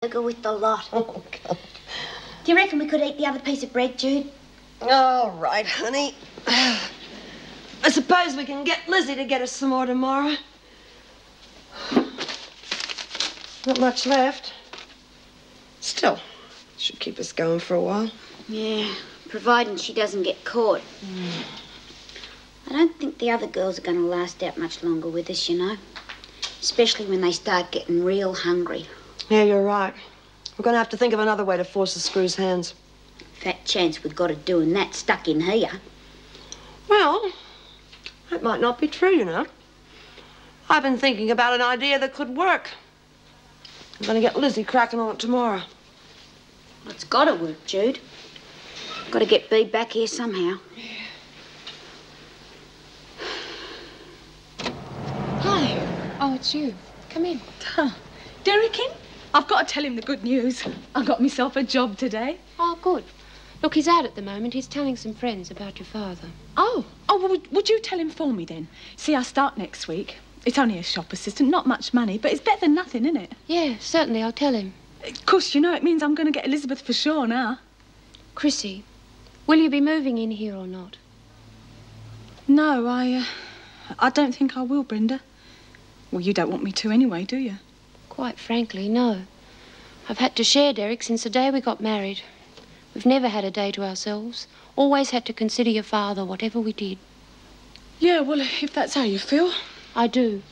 burger with the lot. Oh, God. Do you reckon we could eat the other piece of bread, Jude? All right, honey. I suppose we can get Lizzie to get us some more tomorrow. Not much left. Still, should keep us going for a while. Yeah, providing she doesn't get caught. I don't think the other girls are going to last out much longer with us, you know. Especially when they start getting real hungry. Yeah, you're right. We're going to have to think of another way to force the screw's hands. Fat chance we've got of doing that stuck in here. Well, that might not be true, you know. I've been thinking about an idea that could work. I'm going to get Lizzie cracking on it tomorrow. Well, it's got to work, Jude. Got to get Bea back here somehow. Hi. Oh, it's you. Come in. Derek in? I've got to tell him the good news. I got myself a job today. Oh, good. Look, he's out at the moment. He's telling some friends about your father. Oh, well, would you tell him for me then? See, I start next week. It's only a shop assistant, not much money, but it's better than nothing, isn't it? Yeah, certainly, I'll tell him. Of course, you know, it means I'm going to get Elizabeth for sure now. Chrissy, will you be moving in here or not? No, I don't think I will, Brenda. Well, you don't want me to anyway, do you? Quite frankly, no. I've had to share Derek since the day we got married. We've never had a day to ourselves. Always had to consider your father, whatever we did. Yeah, well, if that's how you feel. I do.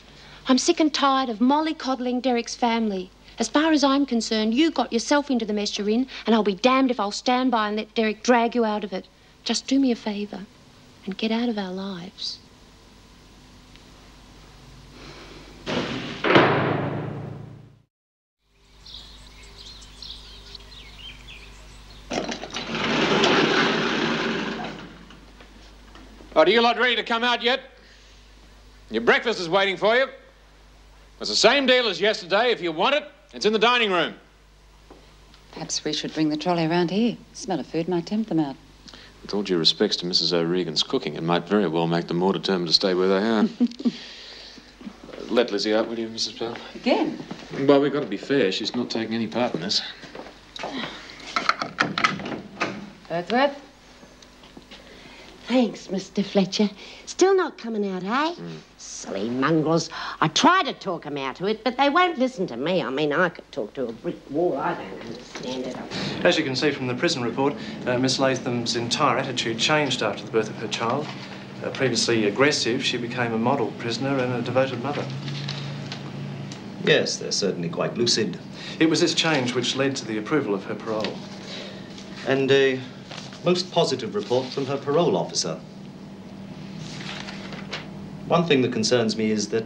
I'm sick and tired of mollycoddling Derek's family. As far as I'm concerned, you got yourself into the mess you're in, and I'll be damned if I'll stand by and let Derek drag you out of it. Just do me a favour and get out of our lives. Oh, are you lot ready to come out yet? Your breakfast is waiting for you. It's the same deal as yesterday. If you want it, it's in the dining room. Perhaps we should bring the trolley around here. Smell of food might tempt them out. With all due respects to Mrs. O'Regan's cooking, it might very well make them more determined to stay where they are. Let Lizzie out, will you, Mrs. Pell? Again? Well, we've got to be fair. She's not taking any part in this. Wordsworth? Thanks, Mr. Fletcher. Still not coming out, eh? Silly mongrels. I try to talk them out to it, but they won't listen to me. I mean, I could talk to a brick wall. I don't understand it. As you can see from the prison report, Miss Latham's entire attitude changed after the birth of her child. Previously aggressive, she became a model prisoner and a devoted mother. Yes, they're certainly quite lucid. It was this change which led to the approval of her parole. And a most positive report from her parole officer. One thing that concerns me is that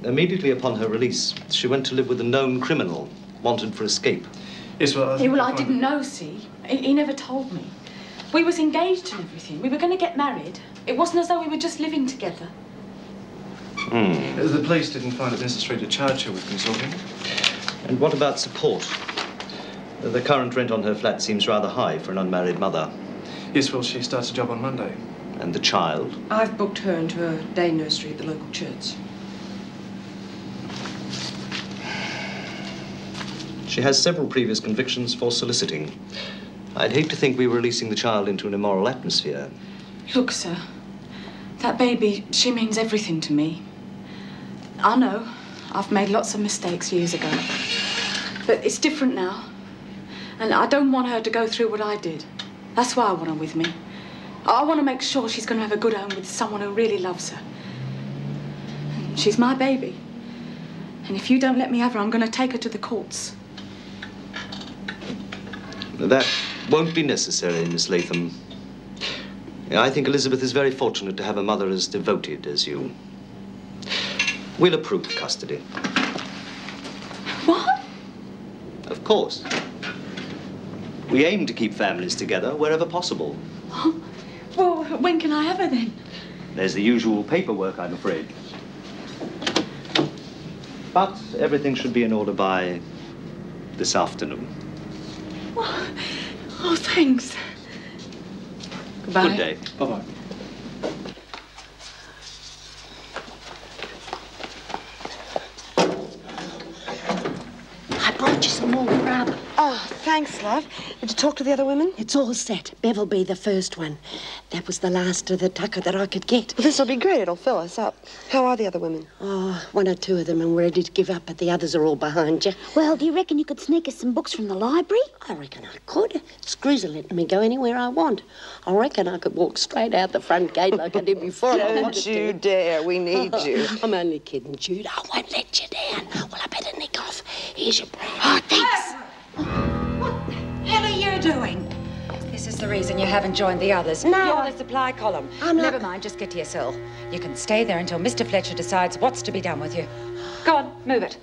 immediately upon her release, she went to live with a known criminal, wanted for escape. Yes, well, I didn't know, see. He never told me. We was engaged and everything. We were going to get married. It wasn't as though we were just living together. The police didn't find it necessary to charge her with consorting. And what about support? The current rent on her flat seems rather high for an unmarried mother. Yes, well, she starts a job on Monday. And the child? I've booked her into a day nursery at the local church. She has several previous convictions for soliciting. I'd hate to think we were releasing the child into an immoral atmosphere. Look, sir, that baby, she means everything to me. I know I've made lots of mistakes years ago, but it's different now. And I don't want her to go through what I did. That's why I want her with me. I want to make sure she's going to have a good home with someone who really loves her. And she's my baby. And if you don't let me have her, I'm going to take her to the courts. That won't be necessary, Miss Latham. I think Elizabeth is very fortunate to have a mother as devoted as you. We'll approve custody. What? Of course. We aim to keep families together wherever possible. Oh, well, when can I have her then? There's the usual paperwork, I'm afraid. But everything should be in order by this afternoon. Oh, thanks. Goodbye. Good day. Bye-bye. I brought you some more grub. Oh, thanks, love. Did you talk to the other women? It's all set. Bev will be the first one. That was the last of the tucker that I could get. Well, this'll be great. It'll fill us up. How are the other women? Oh, one or two of them are ready to give up, but the others are all behind you. Well, do you reckon you could sneak us some books from the library? I reckon I could. Screws are letting me go anywhere I want. I reckon I could walk straight out the front gate like I did before. Don't you dare. We need you. I'm only kidding, Jude. I won't let you down. Well, I better nick off. Here's your brand. Oh, thanks. What the hell are you doing? This is the reason you haven't joined the others. No, You're the supply column. I'm not... Never mind, just get to your cell. You can stay there until Mr. Fletcher decides what's to be done with you. Go on, move it.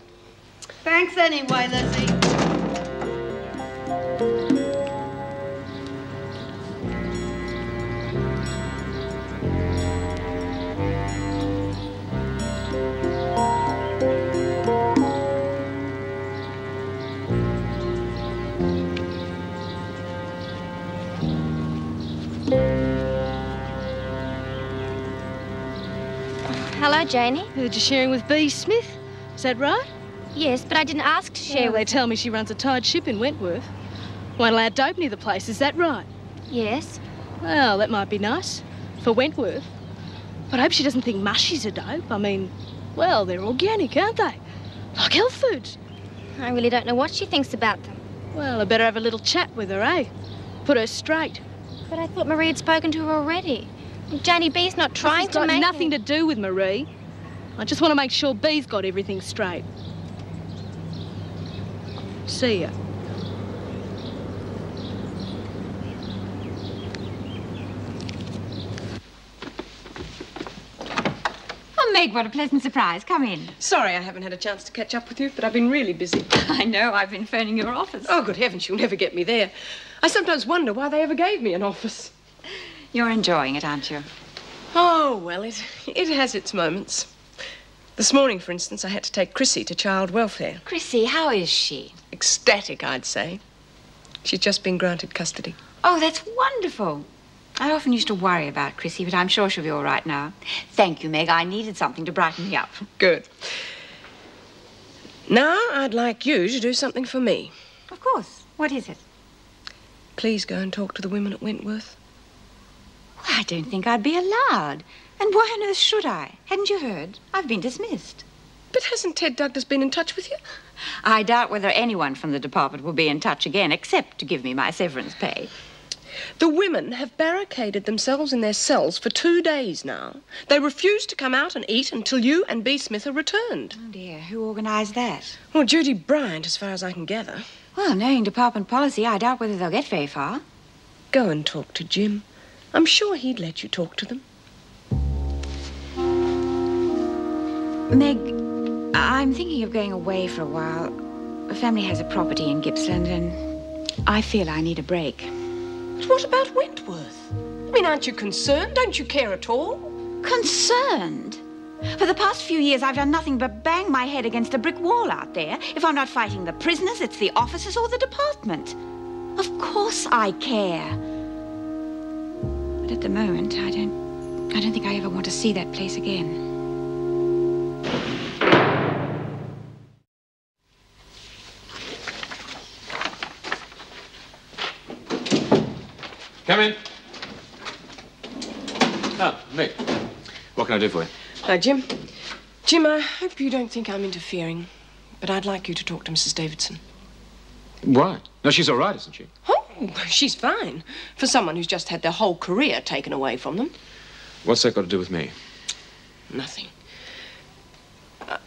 Thanks anyway, Lizzie. Hello, Janie. Heard you're sharing with B. Smith. Is that right? Yes, but I didn't ask to share Well, they with... tell me she runs a tide ship in Wentworth. Won't allow dope near the place, is that right? Yes. Well, that might be nice. For Wentworth. But I hope she doesn't think mushies are dope. I mean, well, they're organic, aren't they? Like health foods. I really don't know what she thinks about them. Well, I better have a little chat with her, eh? Put her straight. But I thought Marie had spoken to her already. Janie B's not trying This to has got make... nothing to do with Marie. I just want to make sure B's got everything straight. See ya. Oh, Meg, what a pleasant surprise. Come in. Sorry I haven't had a chance to catch up with you, but I've been really busy. I know, I've been phoning your office. Oh, good heavens, you'll never get me there. I sometimes wonder why they ever gave me an office. You're enjoying it, aren't you? Oh, well, it has its moments. This morning, for instance, I had to take Chrissy to child welfare. Chrissy, how is she? Ecstatic, I'd say. She's just been granted custody. Oh, that's wonderful. I often used to worry about Chrissy, but I'm sure she'll be all right now. Thank you, Meg. I needed something to brighten me up. Good. Now, I'd like you to do something for me. Of course. What is it? Please go and talk to the women at Wentworth. Well, I don't think I'd be allowed. And why on earth should I? Hadn't you heard? I've been dismissed. But hasn't Ted Douglas been in touch with you? I doubt whether anyone from the department will be in touch again, except to give me my severance pay. The women have barricaded themselves in their cells for 2 days now. They refuse to come out and eat until you and B. Smith are returned. Oh, dear. Who organised that? Well, Judy Bryant, as far as I can gather. Well, knowing department policy, I doubt whether they'll get very far. Go and talk to Jim. I'm sure he'd let you talk to them. Meg, I'm thinking of going away for a while. The family has a property in Gippsland, and I feel I need a break. But what about Wentworth? I mean, aren't you concerned? Don't you care at all? Concerned? For the past few years, I've done nothing but bang my head against a brick wall out there. If I'm not fighting the prisoners, it's the officers or the department. Of course I care. But at the moment, I don't think I ever want to see that place again. Come in. Ah, Mick. What can I do for you? Hi, Jim. Jim, I hope you don't think I'm interfering, but I'd like you to talk to Mrs. Davidson. Why? No, she's all right, isn't she? Oh, she's fine. For someone who's just had their whole career taken away from them. What's that got to do with me? Nothing.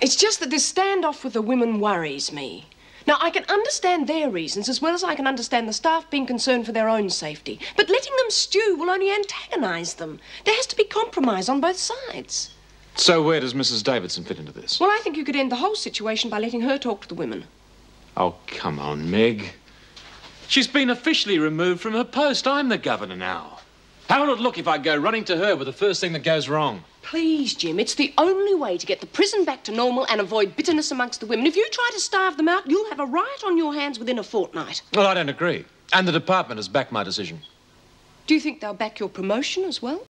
It's just that this standoff with the women worries me. Now, I can understand their reasons as well as I can understand the staff being concerned for their own safety. But letting them stew will only antagonise them. There has to be compromise on both sides. So where does Mrs. Davidson fit into this? Well, I think you could end the whole situation by letting her talk to the women. Oh, come on, Meg. She's been officially removed from her post. I'm the governor now. How will it look if I go running to her with the first thing that goes wrong? Please, Jim, it's the only way to get the prison back to normal and avoid bitterness amongst the women. If you try to starve them out, you'll have a riot on your hands within a fortnight. Well, I don't agree. And the department has backed my decision. Do you think they'll back your promotion as well?